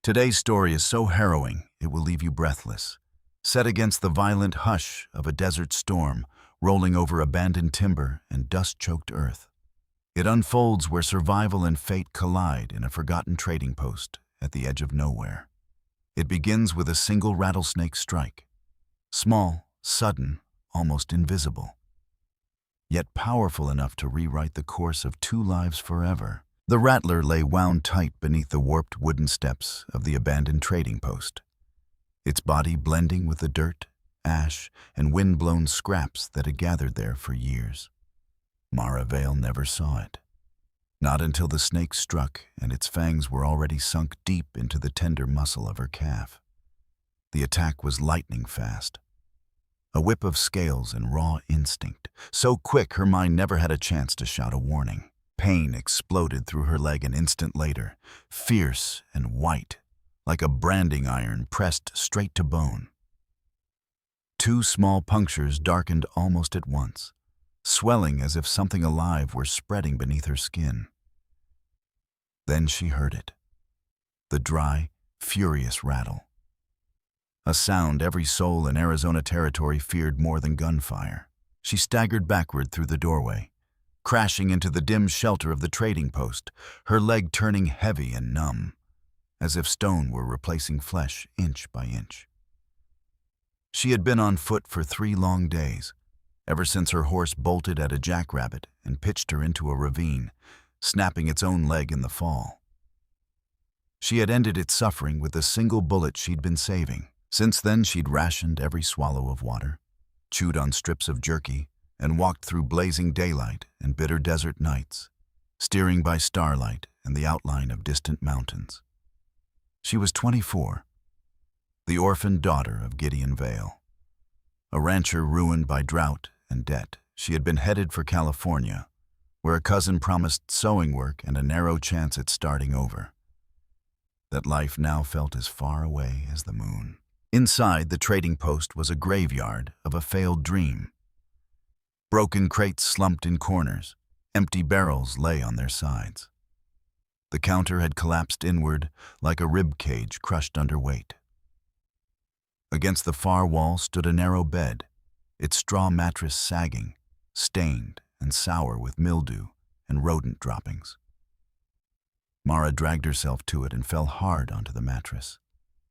Today's story is so harrowing, it will leave you breathless. Set against the violent hush of a desert storm, rolling over abandoned timber and dust-choked earth. It unfolds where survival and fate collide in a forgotten trading post at the edge of nowhere. It begins with a single rattlesnake strike. Small, sudden, almost invisible. Yet powerful enough to rewrite the course of two lives forever. The rattler lay wound tight beneath the warped wooden steps of the abandoned trading post, its body blending with the dirt, ash, and wind-blown scraps that had gathered there for years. Vale never saw it. Not until the snake struck and its fangs were already sunk deep into the tender muscle of her calf. The attack was lightning fast. A whip of scales and raw instinct, so quick her mind never had a chance to shout a warning. Pain exploded through her leg an instant later, fierce and white, like a branding iron pressed straight to bone. Two small punctures darkened almost at once, swelling as if something alive were spreading beneath her skin. Then she heard it. The dry, furious rattle. A sound every soul in Arizona territory feared more than gunfire. She staggered backward through the doorway, crashing into the dim shelter of the trading post, her leg turning heavy and numb, as if stone were replacing flesh inch by inch. She had been on foot for 3 long days, ever since her horse bolted at a jackrabbit and pitched her into a ravine, snapping its own leg in the fall. She had ended its suffering with a single bullet she'd been saving. Since then, she'd rationed every swallow of water, chewed on strips of jerky, and walked through blazing daylight and bitter desert nights, steering by starlight and the outline of distant mountains. She was 24, the orphaned daughter of Gideon Vale. A rancher ruined by drought and debt, she had been headed for California, where a cousin promised sewing work and a narrow chance at starting over. That life now felt as far away as the moon. Inside the trading post was a graveyard of a failed dream. Broken crates slumped in corners, empty barrels lay on their sides. The counter had collapsed inward like a rib cage crushed under weight. Against the far wall stood a narrow bed, its straw mattress sagging, stained and sour with mildew and rodent droppings. Mara dragged herself to it and fell hard onto the mattress,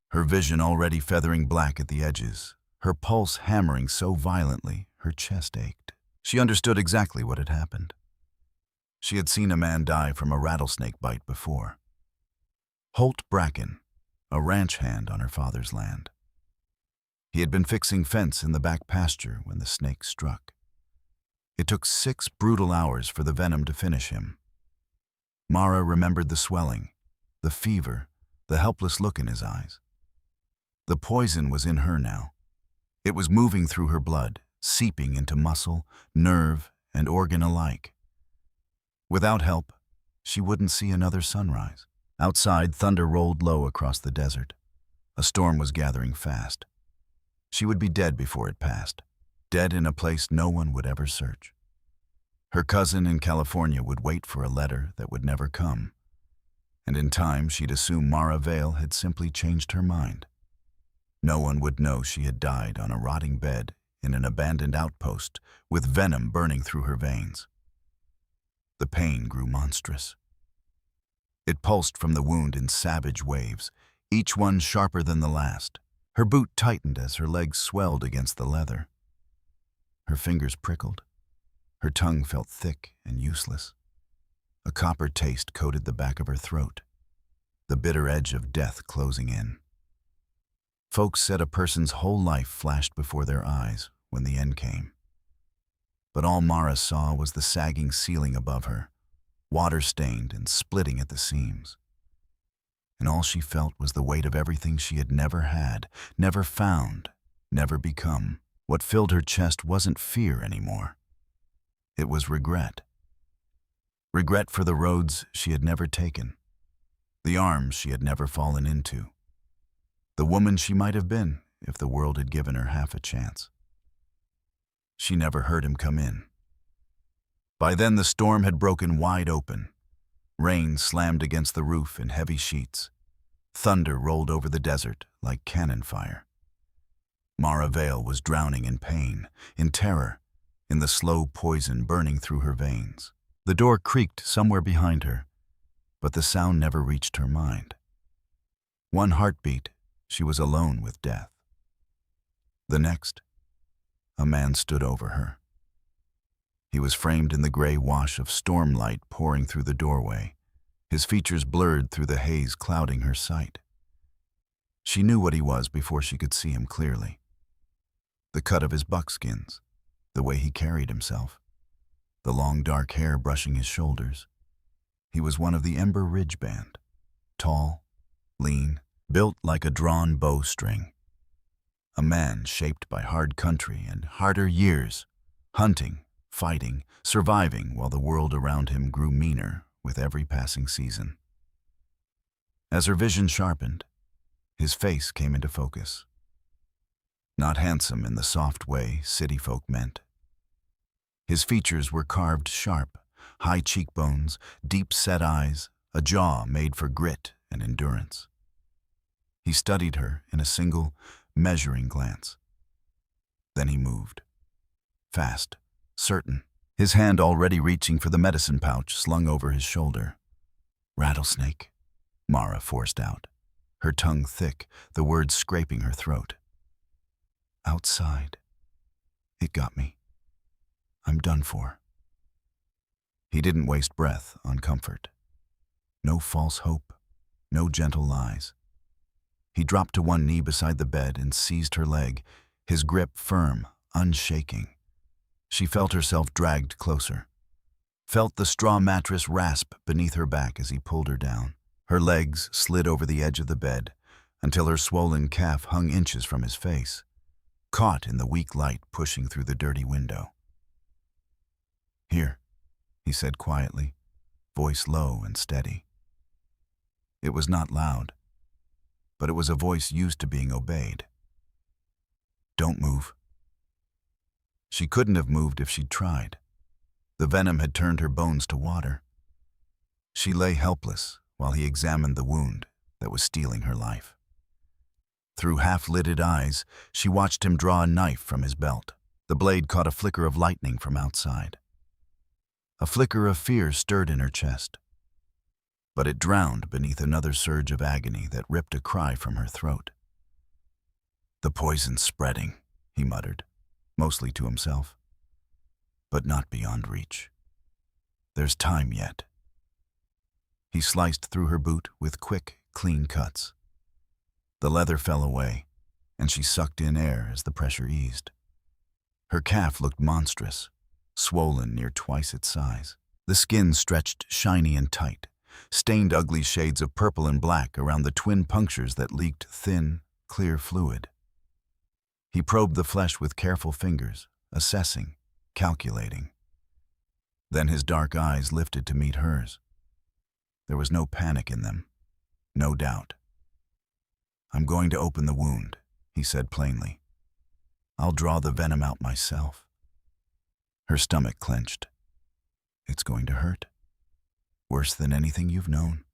her vision already feathering black at the edges, her pulse hammering so violently her chest ached. She understood exactly what had happened. She had seen a man die from a rattlesnake bite before. Holt Bracken, a ranch hand on her father's land. He had been fixing fence in the back pasture when the snake struck. It took 6 brutal hours for the venom to finish him. Mara remembered the swelling, the fever, the helpless look in his eyes. The poison was in her now. It was moving through her blood, seeping into muscle, nerve, and organ alike. Without help, she wouldn't see another sunrise. Outside, thunder rolled low across the desert. A storm was gathering fast. She would be dead before it passed, dead in a place no one would ever search. Her cousin in California would wait for a letter that would never come, and in time she'd assume Mara Vale had simply changed her mind. No one would know she had died on a rotting bed in an abandoned outpost with venom burning through her veins. The pain grew monstrous. It pulsed from the wound in savage waves, each one sharper than the last. Her boot tightened as her legs swelled against the leather. Her fingers prickled. Her tongue felt thick and useless. A copper taste coated the back of her throat, the bitter edge of death closing in. Folks said a person's whole life flashed before their eyes when the end came. But all Mara saw was the sagging ceiling above her, water-stained and splitting at the seams. And all she felt was the weight of everything she had never had, never found, never become. What filled her chest wasn't fear anymore. It was regret. Regret for the roads she had never taken, the arms she had never fallen into, the woman she might have been if the world had given her half a chance. She never heard him come in. By then the storm had broken wide open. Rain slammed against the roof in heavy sheets. Thunder rolled over the desert like cannon fire. Vale was drowning in pain, in terror, in the slow poison burning through her veins. The door creaked somewhere behind her, but the sound never reached her mind. One heartbeat, she was alone with death. The next, a man stood over her. He was framed in the gray wash of stormlight pouring through the doorway, his features blurred through the haze clouding her sight. She knew what he was before she could see him clearly. The cut of his buckskins, the way he carried himself, the long dark hair brushing his shoulders. He was one of the Ember Ridge Band, tall, lean, built like a drawn bowstring. A man shaped by hard country and harder years, hunting, fighting, surviving while the world around him grew meaner with every passing season. As her vision sharpened, his face came into focus. Not handsome in the soft way city folk meant. His features were carved sharp, high cheekbones, deep-set eyes, a jaw made for grit and endurance. He studied her in a single, measuring glance. Then he moved. Fast, certain, his hand already reaching for the medicine pouch slung over his shoulder. "Rattlesnake," Mara forced out, her tongue thick, the words scraping her throat. "Outside. It got me. I'm done for." He didn't waste breath on comfort. No false hope, no gentle lies. He dropped to one knee beside the bed and seized her leg, his grip firm, unshaking. She felt herself dragged closer, felt the straw mattress rasp beneath her back as he pulled her down. Her legs slid over the edge of the bed until her swollen calf hung inches from his face, caught in the weak light pushing through the dirty window. "Here," he said quietly, voice low and steady. It was not loud, but it was a voice used to being obeyed. "Don't move." She couldn't have moved if she'd tried. The venom had turned her bones to water. She lay helpless while he examined the wound that was stealing her life. Through half-lidded eyes, she watched him draw a knife from his belt. The blade caught a flicker of lightning from outside. A flicker of fear stirred in her chest, but it drowned beneath another surge of agony that ripped a cry from her throat. "The poison's spreading," he muttered, mostly to himself, but not beyond reach. "There's time yet." He sliced through her boot with quick, clean cuts. The leather fell away, and she sucked in air as the pressure eased. Her calf looked monstrous, swollen near twice its size. The skin stretched shiny and tight, stained ugly shades of purple and black around the twin punctures that leaked thin, clear fluid. He probed the flesh with careful fingers, assessing, calculating. Then his dark eyes lifted to meet hers. There was no panic in them, no doubt. "I'm going to open the wound," he said plainly. "I'll draw the venom out myself." Her stomach clenched. "It's going to hurt. Worse than anything you've known.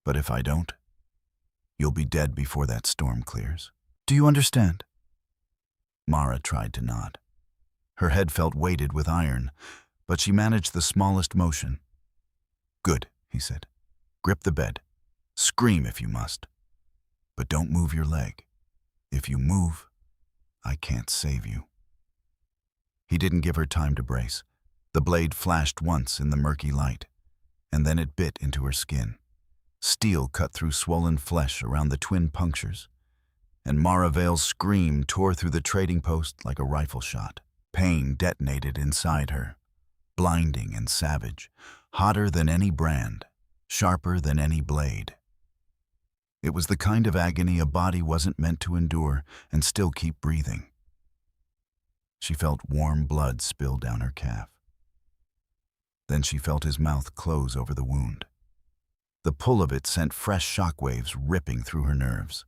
But if I don't, you'll be dead before that storm clears. Do you understand?" Mara tried to nod. Her head felt weighted with iron, but she managed the smallest motion. "Good," he said. "Grip the bed. Scream if you must. But don't move your leg. If you move, I can't save you." He didn't give her time to brace. The blade flashed once in the murky light, and then it bit into her skin. Steel cut through swollen flesh around the twin punctures, and Mara Vale's scream tore through the trading post like a rifle shot. Pain detonated inside her, blinding and savage, hotter than any brand, sharper than any blade. It was the kind of agony a body wasn't meant to endure and still keep breathing. She felt warm blood spill down her calf. Then she felt his mouth close over the wound. The pull of it sent fresh shockwaves ripping through her nerves.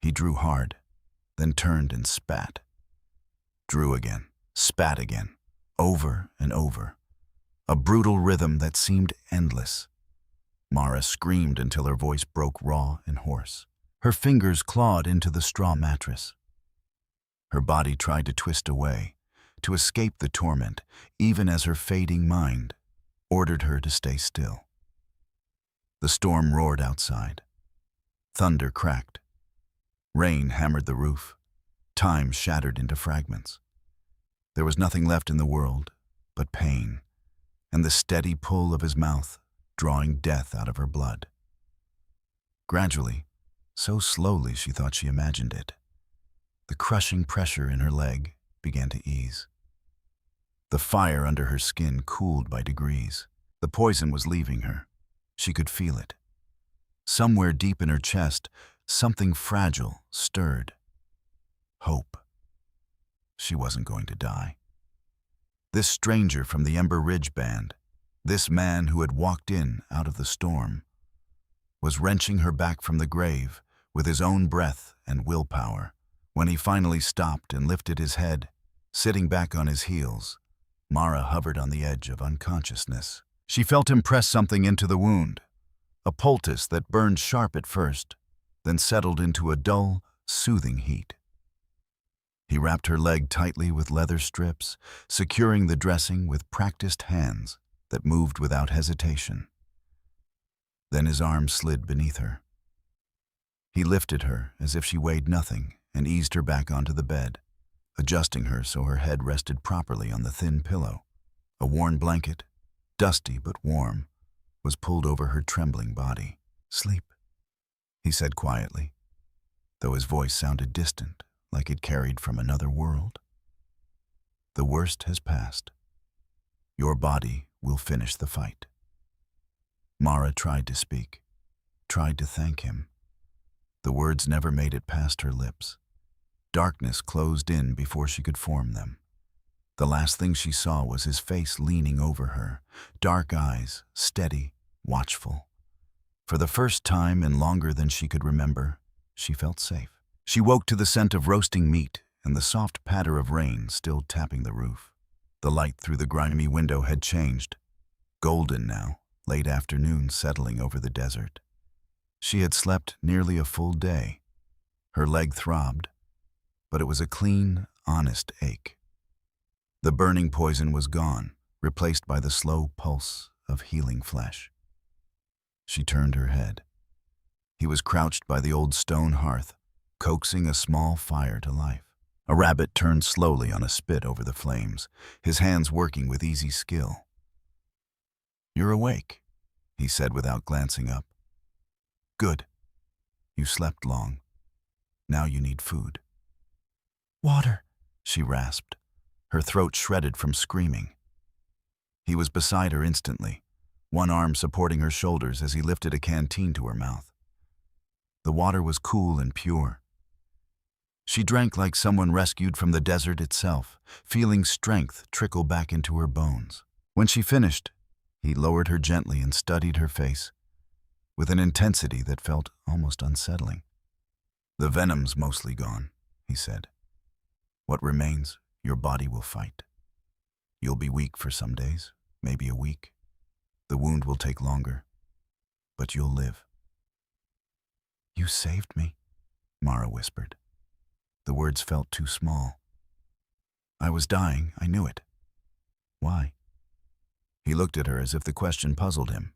He drew hard, then turned and spat. Drew again, spat again, over and over. A brutal rhythm that seemed endless. Mara screamed until her voice broke raw and hoarse. Her fingers clawed into the straw mattress. Her body tried to twist away, to escape the torment, even as her fading mind ordered her to stay still. The storm roared outside. Thunder cracked. Rain hammered the roof. Time shattered into fragments. There was nothing left in the world but pain, and the steady pull of his mouth drawing death out of her blood. Gradually, so slowly she thought she imagined it, the crushing pressure in her leg began to ease. The fire under her skin cooled by degrees. The poison was leaving her. She could feel it. Somewhere deep in her chest, something fragile stirred. Hope. She wasn't going to die. This stranger from the Ember Ridge Band, this man who had walked in out of the storm, was wrenching her back from the grave with his own breath and willpower. When he finally stopped and lifted his head, sitting back on his heels, Mara hovered on the edge of unconsciousness. She felt him press something into the wound, a poultice that burned sharp at first, then settled into a dull, soothing heat. He wrapped her leg tightly with leather strips, securing the dressing with practiced hands that moved without hesitation. Then his arm slid beneath her. He lifted her as if she weighed nothing and eased her back onto the bed, adjusting her so her head rested properly on the thin pillow. A worn blanket, dusty but warm, was pulled over her trembling body. "Sleep," he said quietly, though his voice sounded distant, like it carried from another world. "The worst has passed. Your body will finish the fight." Mara tried to speak, tried to thank him. The words never made it past her lips. Darkness closed in before she could form them. The last thing she saw was his face leaning over her, dark eyes, steady, watchful. For the first time in longer than she could remember, she felt safe. She woke to the scent of roasting meat and the soft patter of rain still tapping the roof. The light through the grimy window had changed, golden now, late afternoon settling over the desert. She had slept nearly a full day. Her leg throbbed, but it was a clean, honest ache. The burning poison was gone, replaced by the slow pulse of healing flesh. She turned her head. He was crouched by the old stone hearth, coaxing a small fire to life. A rabbit turned slowly on a spit over the flames, his hands working with easy skill. "You're awake," he said without glancing up. "Good. You slept long. Now you need food." "Water," she rasped, her throat shredded from screaming. He was beside her instantly, one arm supporting her shoulders as he lifted a canteen to her mouth. The water was cool and pure. She drank like someone rescued from the desert itself, feeling strength trickle back into her bones. When she finished, he lowered her gently and studied her face, with an intensity that felt almost unsettling. "The venom's mostly gone," he said. "What remains, your body will fight. You'll be weak for some days, maybe a week. The wound will take longer, but you'll live." "You saved me," Mara whispered. The words felt too small. "I was dying, I knew it." "Why?" He looked at her as if the question puzzled him.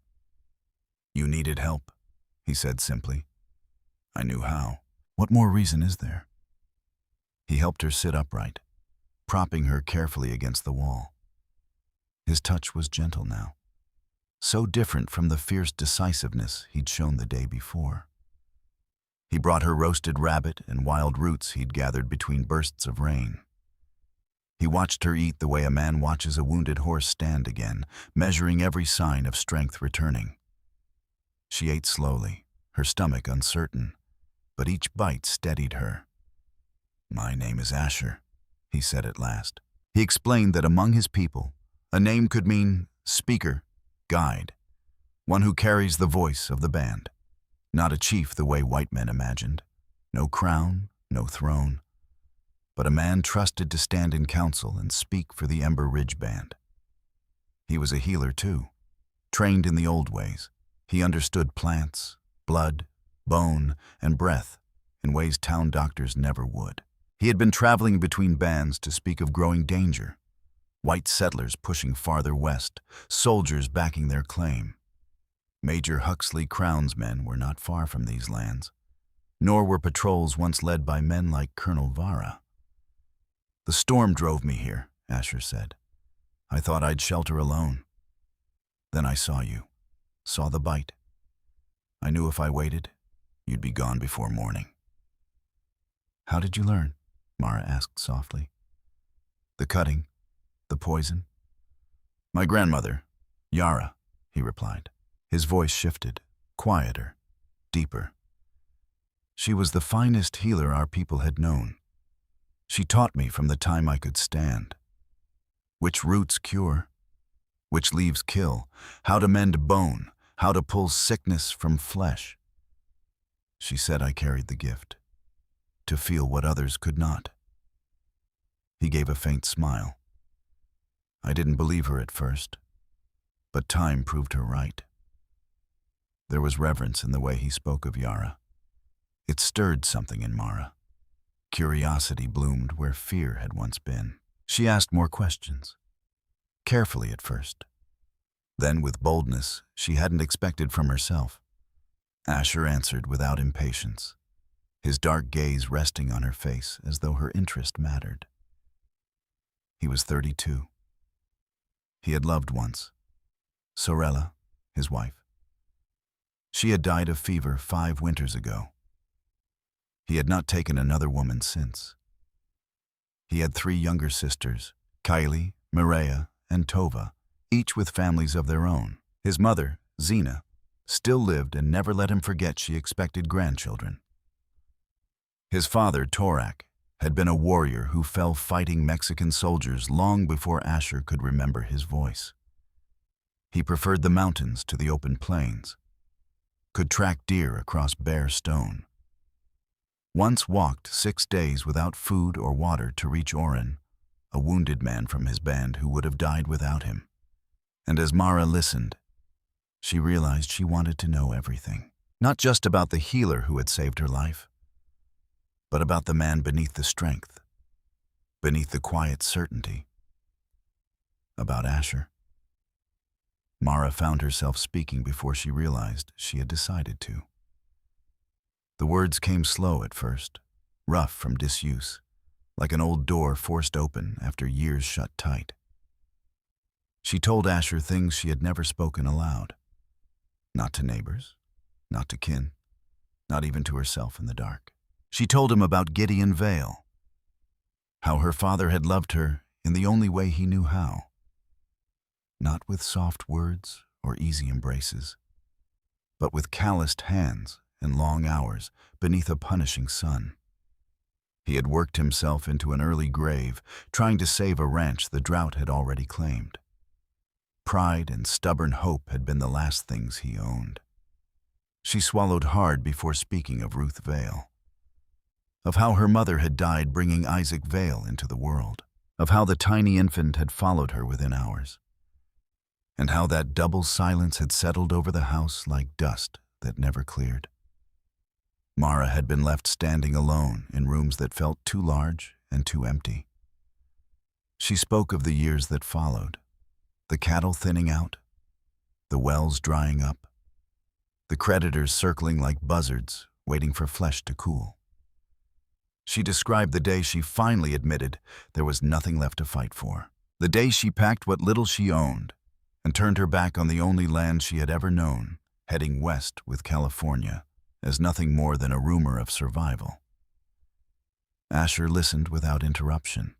"You needed help," he said simply. "I knew how. What more reason is there?" He helped her sit upright, propping her carefully against the wall. His touch was gentle now, so different from the fierce decisiveness he'd shown the day before. He brought her roasted rabbit and wild roots he'd gathered between bursts of rain. He watched her eat the way a man watches a wounded horse stand again, measuring every sign of strength returning. She ate slowly, her stomach uncertain, but each bite steadied her. "My name is Asher," he said at last. He explained that among his people, a name could mean speaker, guide, one who carries the voice of the band. Not a chief the way white men imagined, no crown, no throne, but a man trusted to stand in council and speak for the Ember Ridge Band. He was a healer too, trained in the old ways, He understood plants, blood, bone, and breath in ways town doctors never would. He had been traveling between bands to speak of growing danger. White settlers pushing farther west, soldiers backing their claim. Major Huxley Crown's men were not far from these lands, nor were patrols once led by men like Colonel Vara. "The storm drove me here," Asher said. "I thought I'd shelter alone. Then I saw you, saw the bite. I knew if I waited, you'd be gone before morning." "How did you learn?" Mara asked softly. "The cutting, the poison." "My grandmother, Yara," he replied. His voice shifted, quieter, deeper. "She was the finest healer our people had known. She taught me from the time I could stand. Which roots cure, which leaves kill, how to mend bone, how to pull sickness from flesh. She said I carried the gift, to feel what others could not." He gave a faint smile. "I didn't believe her at first, but time proved her right." There was reverence in the way he spoke of Yara. It stirred something in Mara. Curiosity bloomed where fear had once been. She asked more questions, carefully at first, then with boldness she hadn't expected from herself. Asher answered without impatience, his dark gaze resting on her face as though her interest mattered. He was 32. He had loved once, Sorella, his wife. She had died of fever 5 winters ago. He had not taken another woman since. He had 3 younger sisters, Kylie, Mireia, and Tova, each with families of their own. His mother, Zena, still lived and never let him forget she expected grandchildren. His father, Torak, had been a warrior who fell fighting Mexican soldiers long before Asher could remember his voice. He preferred the mountains to the open plains, could track deer across bare stone. Once walked 6 days without food or water to reach Oren, a wounded man from his band who would have died without him. And as Mara listened, she realized she wanted to know everything. Not just about the healer who had saved her life, but about the man beneath the strength, beneath the quiet certainty. About Asher. Mara found herself speaking before she realized she had decided to. The words came slow at first, rough from disuse, like an old door forced open after years shut tight. She told Asher things she had never spoken aloud. Not to neighbors, not to kin, not even to herself in the dark. She told him about Gideon Vale, how her father had loved her in the only way he knew how. Not with soft words or easy embraces, but with calloused hands and long hours beneath a punishing sun. He had worked himself into an early grave, trying to save a ranch the drought had already claimed. Pride and stubborn hope had been the last things he owned. She swallowed hard before speaking of Ruth Vale, of how her mother had died bringing Isaac Vale into the world, of how the tiny infant had followed her within hours, and how that double silence had settled over the house like dust that never cleared. Mara had been left standing alone in rooms that felt too large and too empty. She spoke of the years that followed, the cattle thinning out, the wells drying up, the creditors circling like buzzards waiting for flesh to cool. She described the day she finally admitted there was nothing left to fight for, the day she packed what little she owned and turned her back on the only land she had ever known, heading west with California as nothing more than a rumor of survival. Asher listened without interruption.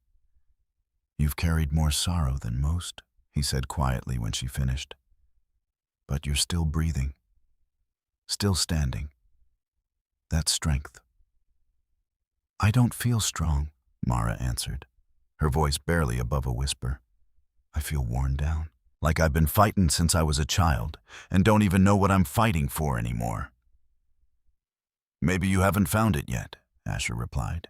"You've carried more sorrow than most," he said quietly when she finished. "But you're still breathing, still standing. That's strength." "I don't feel strong," Mara answered, her voice barely above a whisper. "I feel worn down, like I've been fighting since I was a child and don't even know what I'm fighting for anymore." "Maybe you haven't found it yet," Asher replied.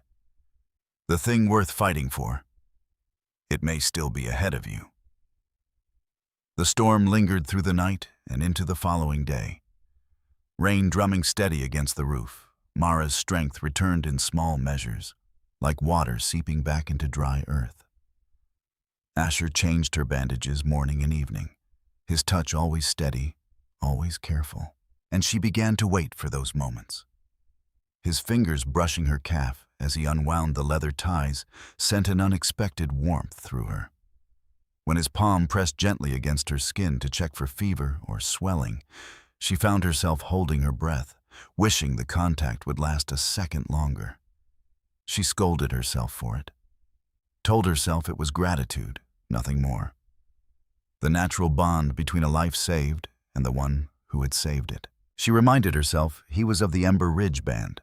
"The thing worth fighting for. It may still be ahead of you." The storm lingered through the night and into the following day. Rain drumming steady against the roof, Mara's strength returned in small measures, like water seeping back into dry earth. Asher changed her bandages morning and evening, his touch always steady, always careful, and she began to wait for those moments. His fingers brushing her calf as he unwound the leather ties sent an unexpected warmth through her. When his palm pressed gently against her skin to check for fever or swelling, she found herself holding her breath, wishing the contact would last a second longer. She scolded herself for it, told herself it was gratitude, nothing more. The natural bond between a life saved and the one who had saved it. She reminded herself he was of the Ember Ridge Band,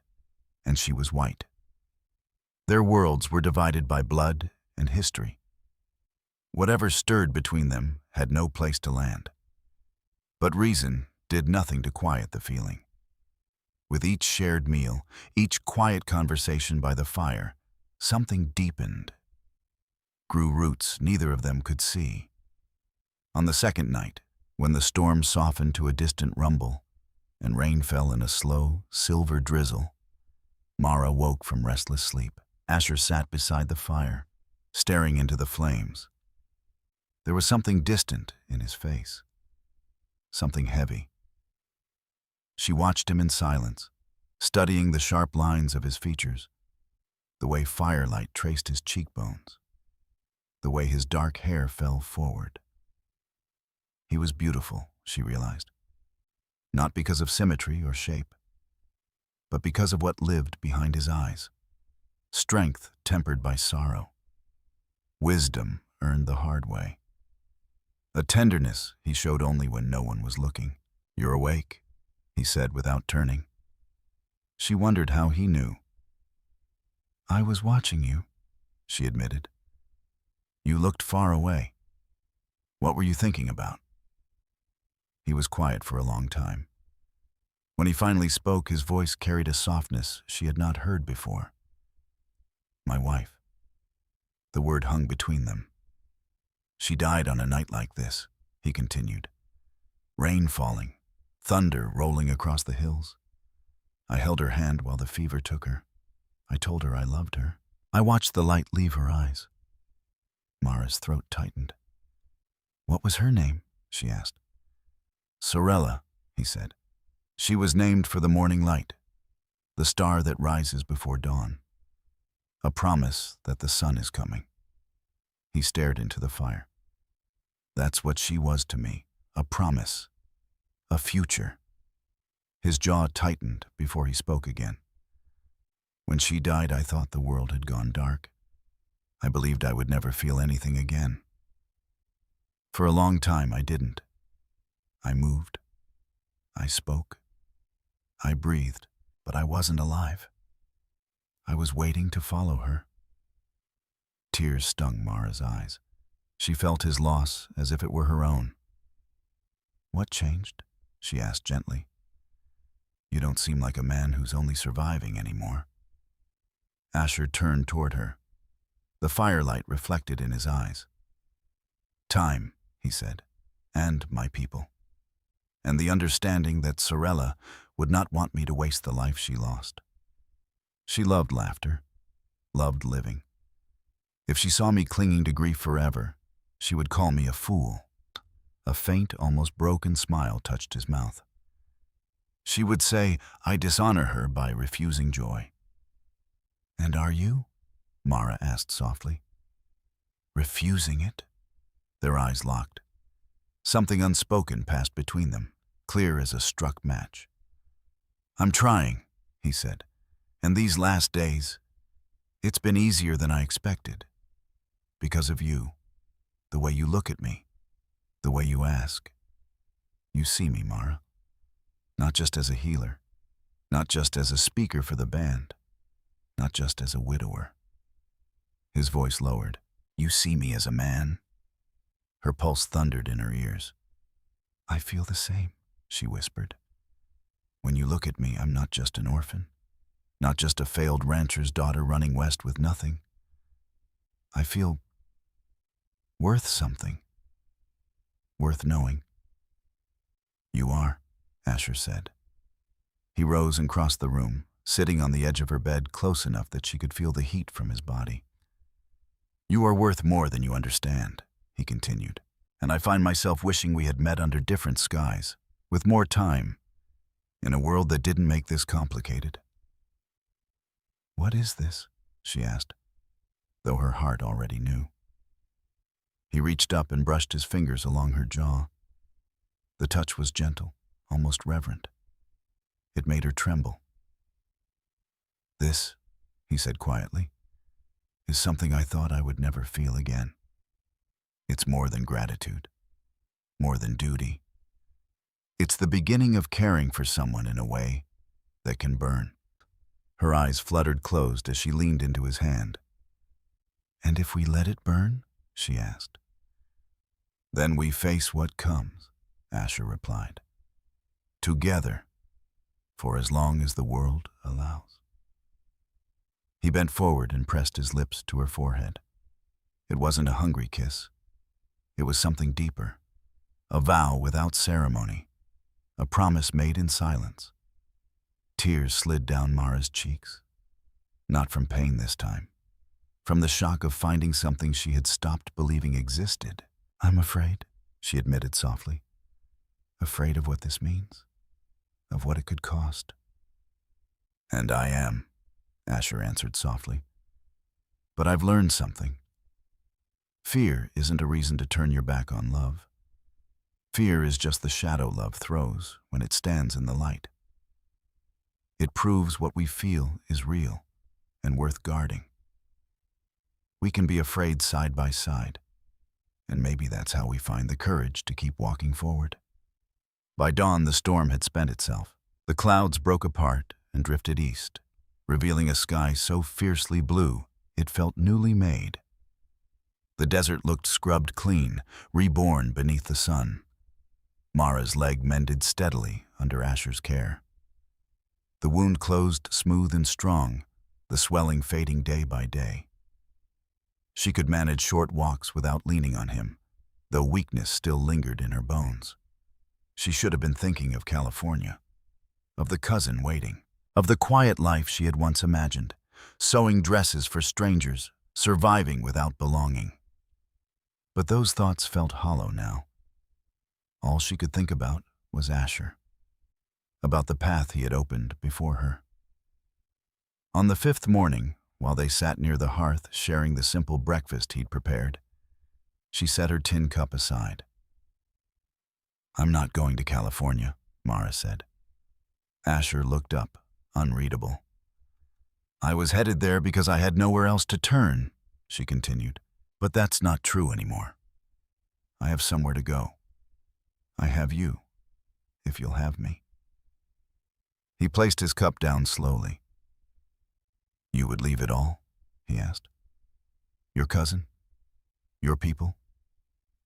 and she was white. Their worlds were divided by blood and history. Whatever stirred between them had no place to land. But reason did nothing to quiet the feeling. With each shared meal, each quiet conversation by the fire, something deepened, grew roots neither of them could see. On the second night, when the storm softened to a distant rumble and rain fell in a slow, silver drizzle, Mara woke from restless sleep. Asher sat beside the fire, staring into the flames. There was something distant in his face, something heavy. She watched him in silence, studying the sharp lines of his features, the way firelight traced his cheekbones, the way his dark hair fell forward. He was beautiful, she realized, not because of symmetry or shape, but because of what lived behind his eyes. Strength tempered by sorrow, wisdom earned the hard way, a tenderness he showed only when no one was looking. "You're awake," he said without turning. She wondered how he knew. "I was watching you," she admitted. "You looked far away. What were you thinking about?" He was quiet for a long time. When he finally spoke, his voice carried a softness she had not heard before. "My wife." The word hung between them. "She died on a night like this," he continued. "Rain falling, thunder rolling across the hills. I held her hand while the fever took her. I told her I loved her. I watched the light leave her eyes." Mara's throat tightened. "What was her name?" she asked. "Sorella," he said. "She was named for the morning light, the star that rises before dawn. A promise that the sun is coming." He stared into the fire. "That's what she was to me, a promise, a future." His jaw tightened before he spoke again. "When she died, I thought the world had gone dark. I believed I would never feel anything again. For a long time, I didn't. I moved. I spoke. I breathed, but I wasn't alive. I was waiting to follow her." Tears stung Mara's eyes. She felt his loss as if it were her own. "What changed?" she asked gently. "You don't seem like a man who's only surviving anymore." Asher turned toward her. The firelight reflected in his eyes. "Time," he said, "and my people. And the understanding that Sorella would not want me to waste the life she lost. She loved laughter, loved living. If she saw me clinging to grief forever, she would call me a fool." A faint, almost broken smile touched his mouth. "She would say I dishonor her by refusing joy." "And are you?" Mara asked softly. "Refusing it?" Their eyes locked. Something unspoken passed between them, clear as a struck match. "I'm trying," he said. "And these last days, it's been easier than I expected. Because of you, the way you look at me, the way you ask. You see me, Mara. Not just as a healer, not just as a speaker for the band, not just as a widower." His voice lowered. "You see me as a man?" Her pulse thundered in her ears. "I feel the same," she whispered. "When you look at me, I'm not just an orphan, not just a failed rancher's daughter running west with nothing. I feel worth something, worth knowing." "You are," Asher said. He rose and crossed the room, sitting on the edge of her bed close enough that she could feel the heat from his body. "You are worth more than you understand," he continued, "and I find myself wishing we had met under different skies, with more time, in a world that didn't make this complicated." "What is this?" she asked, though her heart already knew. He reached up and brushed his fingers along her jaw. The touch was gentle, almost reverent. It made her tremble. "This," he said quietly, "is something I thought I would never feel again. It's more than gratitude, more than duty. It's the beginning of caring for someone in a way that can burn." Her eyes fluttered closed as she leaned into his hand. "And if we let it burn?" she asked. "Then we face what comes," Asher replied. "Together, for as long as the world allows." He bent forward and pressed his lips to her forehead. It wasn't a hungry kiss. It was something deeper, a vow without ceremony, a promise made in silence. Tears slid down Mara's cheeks. Not from pain this time, from the shock of finding something she had stopped believing existed. "I'm afraid," she admitted softly. "Afraid of what this means, of what it could cost." "And I am," Asher answered softly. "But I've learned something. Fear isn't a reason to turn your back on love. Fear is just the shadow love throws when it stands in the light. It proves what we feel is real and worth guarding. We can be afraid side by side, and maybe that's how we find the courage to keep walking forward." By dawn, the storm had spent itself. The clouds broke apart and drifted east, revealing a sky so fiercely blue it felt newly made. The desert looked scrubbed clean, reborn beneath the sun. Mara's leg mended steadily under Asher's care. The wound closed smooth and strong, the swelling fading day by day. She could manage short walks without leaning on him, though weakness still lingered in her bones. She should have been thinking of California, of the cousin waiting, of the quiet life she had once imagined, sewing dresses for strangers, surviving without belonging. But those thoughts felt hollow now. All she could think about was Asher, about the path he had opened before her. On the 5th morning, while they sat near the hearth sharing the simple breakfast he'd prepared, she set her tin cup aside. "I'm not going to California," Mara said. Asher looked up, unreadable. "I was headed there because I had nowhere else to turn," she continued. "But that's not true anymore. I have somewhere to go. I have you, if you'll have me." He placed his cup down slowly. "You would leave it all?" he asked. "Your cousin? Your people?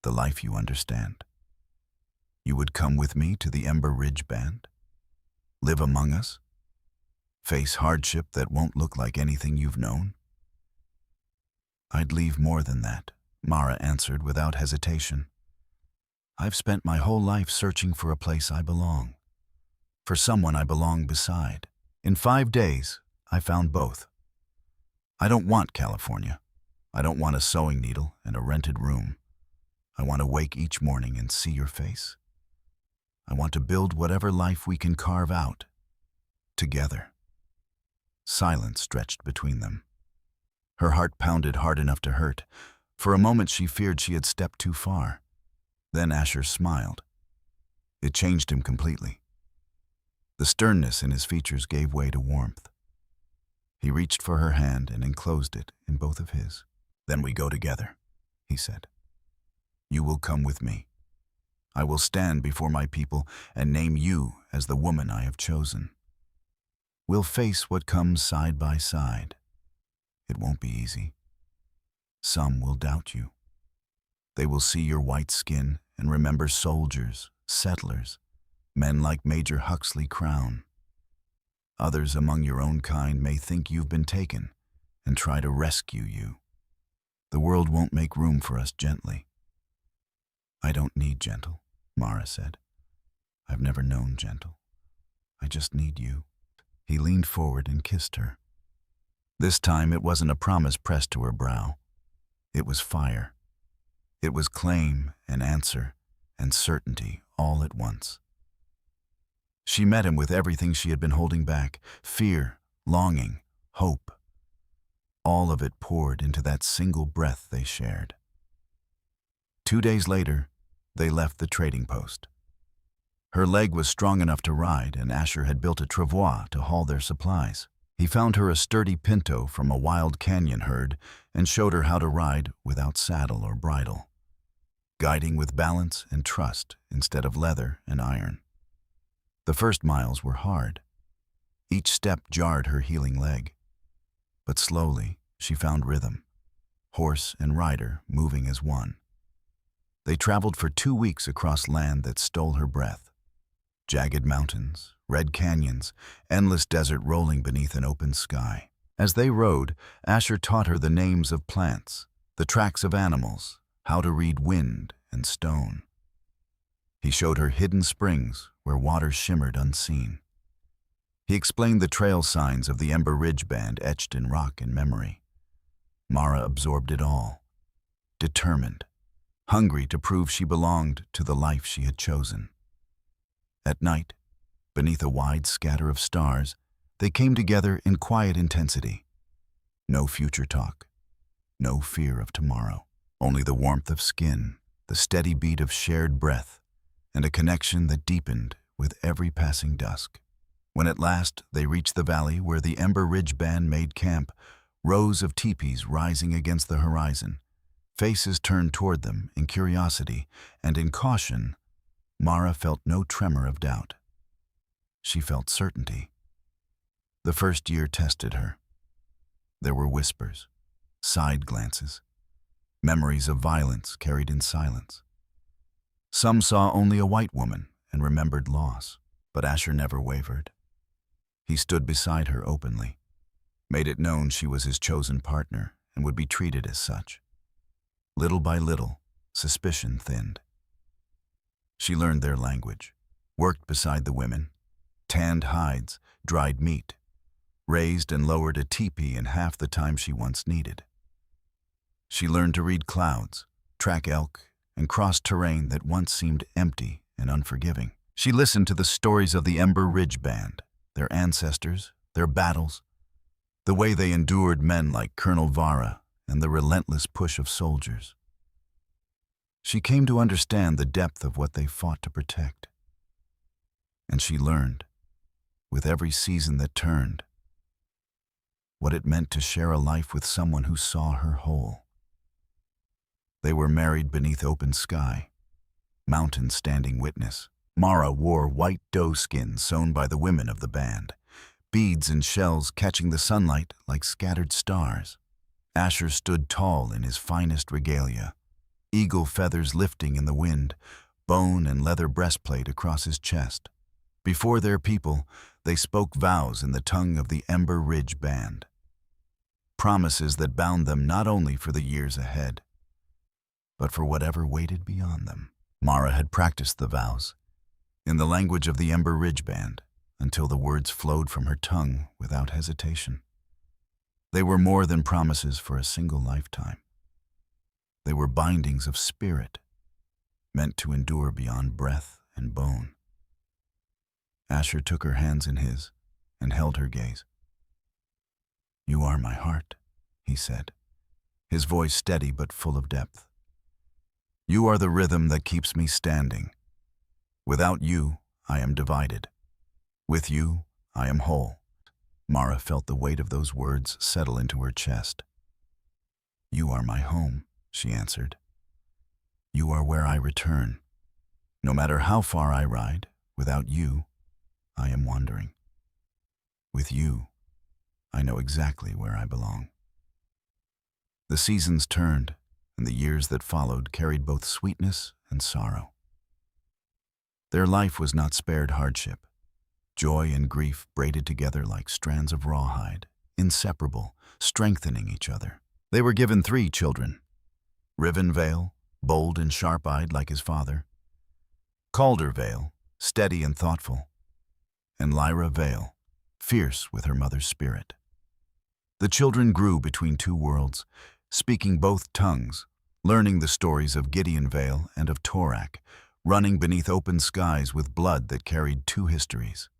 The life you understand? You would come with me to the Ember Ridge Band? Live among us? Face hardship that won't look like anything you've known?" "I'd leave more than that," Mara answered without hesitation. "I've spent my whole life searching for a place I belong, for someone I belong beside. In 5 days, I found both. I don't want California. I don't want a sewing needle and a rented room. I want to wake each morning and see your face. I want to build whatever life we can carve out, together." Silence stretched between them. Her heart pounded hard enough to hurt. For a moment she feared she had stepped too far. Then Asher smiled. It changed him completely. The sternness in his features gave way to warmth. He reached for her hand and enclosed it in both of his. "Then we go together," he said. "You will come with me. I will stand before my people and name you as the woman I have chosen. We'll face what comes side by side. It won't be easy. Some will doubt you. They will see your white skin and remember soldiers, settlers, men like Major Huxley Crown. Others among your own kind may think you've been taken and try to rescue you. The world won't make room for us gently." "I don't need gentle," Mara said. "I've never known gentle. I just need you." He leaned forward and kissed her. This time it wasn't a promise pressed to her brow. It was fire. It was claim and answer and certainty all at once. She met him with everything she had been holding back: fear, longing, hope. All of it poured into that single breath they shared. 2 days later, they left the trading post. Her leg was strong enough to ride, and Asher had built a travois to haul their supplies. He found her a sturdy pinto from a wild canyon herd and showed her how to ride without saddle or bridle, guiding with balance and trust instead of leather and iron. The first miles were hard. Each step jarred her healing leg. But slowly, she found rhythm, horse and rider moving as one. They traveled for 2 weeks across land that stole her breath. Jagged mountains, red canyons, endless desert rolling beneath an open sky. As they rode, Asher taught her the names of plants, the tracks of animals, how to read wind and stone. He showed her hidden springs where water shimmered unseen. He explained the trail signs of the Ember Ridge Band etched in rock and memory. Mara absorbed it all, determined, hungry to prove she belonged to the life she had chosen. At night, beneath a wide scatter of stars, they came together in quiet intensity. No future talk, no fear of tomorrow, only the warmth of skin, the steady beat of shared breath, and a connection that deepened with every passing dusk. When at last they reached the valley where the Ember Ridge Band made camp, rows of teepees rising against the horizon, faces turned toward them in curiosity and in caution, Mara felt no tremor of doubt. She felt certainty. The first year tested her. There were whispers, side glances, memories of violence carried in silence. Some saw only a white woman and remembered loss, but Asher never wavered. He stood beside her openly, made it known she was his chosen partner and would be treated as such. Little by little, suspicion thinned. She learned their language, worked beside the women, tanned hides, dried meat, raised and lowered a teepee in half the time she once needed. She learned to read clouds, track elk, and cross terrain that once seemed empty and unforgiving. She listened to the stories of the Ember Ridge Band, their ancestors, their battles, the way they endured men like Colonel Vara and the relentless push of soldiers. She came to understand the depth of what they fought to protect. And she learned, with every season that turned, what it meant to share a life with someone who saw her whole. They were married beneath open sky, mountains standing witness. Mara wore white doe skin sewn by the women of the band, beads and shells catching the sunlight like scattered stars. Asher stood tall in his finest regalia, eagle feathers lifting in the wind, bone and leather breastplate across his chest. Before their people, they spoke vows in the tongue of the Ember Ridge Band, promises that bound them not only for the years ahead, but for whatever waited beyond them. Mara had practiced the vows, in the language of the Ember Ridge Band, until the words flowed from her tongue without hesitation. They were more than promises for a single lifetime. They were bindings of spirit, meant to endure beyond breath and bone. Asher took her hands in his and held her gaze. "You are my heart," he said, his voice steady but full of depth. "You are the rhythm that keeps me standing. Without you, I am divided. With you, I am whole." Mara felt the weight of those words settle into her chest. "You are my home," she answered. "You are where I return. No matter how far I ride, without you, I am wandering. With you, I know exactly where I belong." The seasons turned, and the years that followed carried both sweetness and sorrow. Their life was not spared hardship. Joy and grief braided together like strands of rawhide, inseparable, strengthening each other. They were given 3 children: Riven Vale, bold and sharp-eyed like his father; Calder Vale, steady and thoughtful; and Lyra Vale, fierce with her mother's spirit. The children grew between two worlds, speaking both tongues, learning the stories of Gideon Vale and of Torak, running beneath open skies with blood that carried two histories.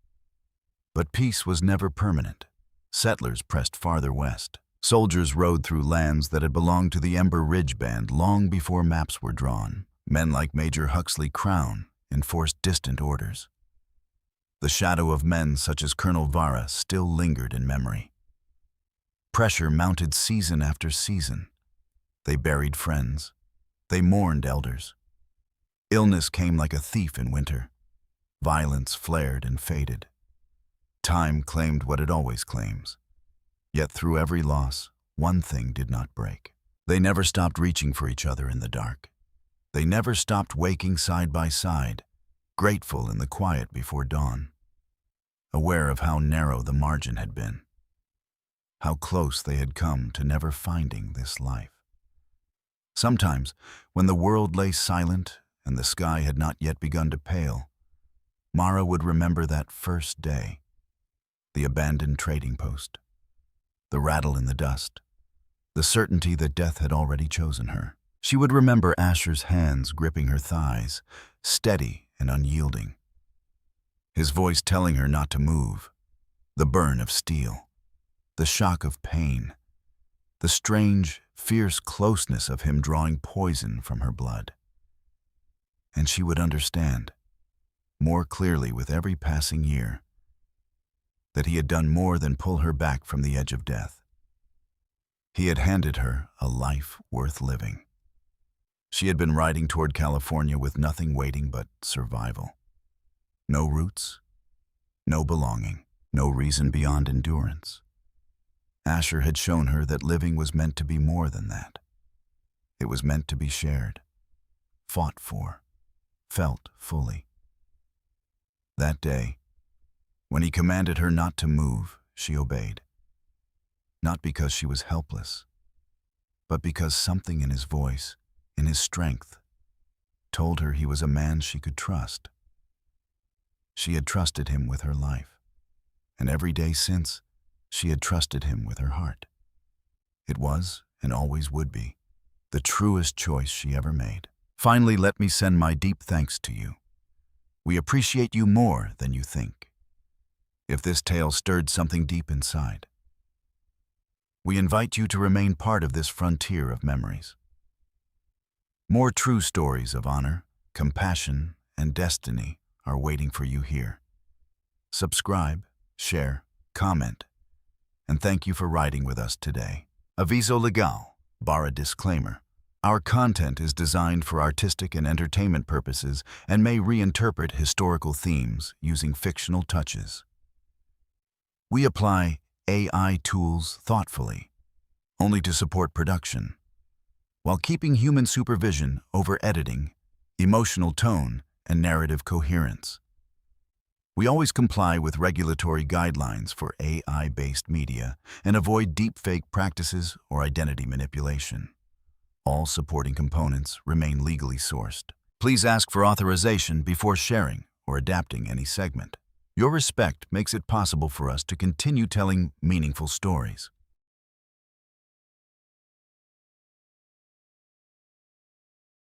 But peace was never permanent. Settlers pressed farther west. Soldiers rode through lands that had belonged to the Ember Ridge Band long before maps were drawn. Men like Major Huxley Crown enforced distant orders. The shadow of men such as Colonel Vara still lingered in memory. Pressure mounted season after season. They buried friends. They mourned elders. Illness came like a thief in winter. Violence flared and faded. Time claimed what it always claims. Yet through every loss, one thing did not break. They never stopped reaching for each other in the dark. They never stopped waking side by side, grateful in the quiet before dawn, aware of how narrow the margin had been, how close they had come to never finding this life. Sometimes, when the world lay silent and the sky had not yet begun to pale, Mara would remember that first day, the abandoned trading post, the rattle in the dust, the certainty that death had already chosen her. She would remember Asher's hands gripping her thighs, steady and unyielding. His voice telling her not to move, the burn of steel, the shock of pain, the strange, fierce closeness of him drawing poison from her blood. And she would understand, more clearly with every passing year, that he had done more than pull her back from the edge of death. He had handed her a life worth living. She had been riding toward California with nothing waiting but survival. No roots, no belonging, no reason beyond endurance. Asher had shown her that living was meant to be more than that. It was meant to be shared, fought for, felt fully. That day, when he commanded her not to move, she obeyed. Not because she was helpless, but because something in his voice, in his strength, told her he was a man she could trust. She had trusted him with her life, and every day since, she had trusted him with her heart. It was, and always would be, the truest choice she ever made. Finally, let me send my deep thanks to you. We appreciate you more than you think. If this tale stirred something deep inside, we invite you to remain part of this frontier of memories. More true stories of honor, compassion, and destiny are waiting for you here. Subscribe, share, comment, and thank you for riding with us today. Aviso legal, barra disclaimer. Our content is designed for artistic and entertainment purposes and may reinterpret historical themes using fictional touches. We apply AI tools thoughtfully, only to support production, while keeping human supervision over editing, emotional tone, and narrative coherence. We always comply with regulatory guidelines for AI-based media and avoid deepfake practices or identity manipulation. All supporting components remain legally sourced. Please ask for authorization before sharing or adapting any segment. Your respect makes it possible for us to continue telling meaningful stories.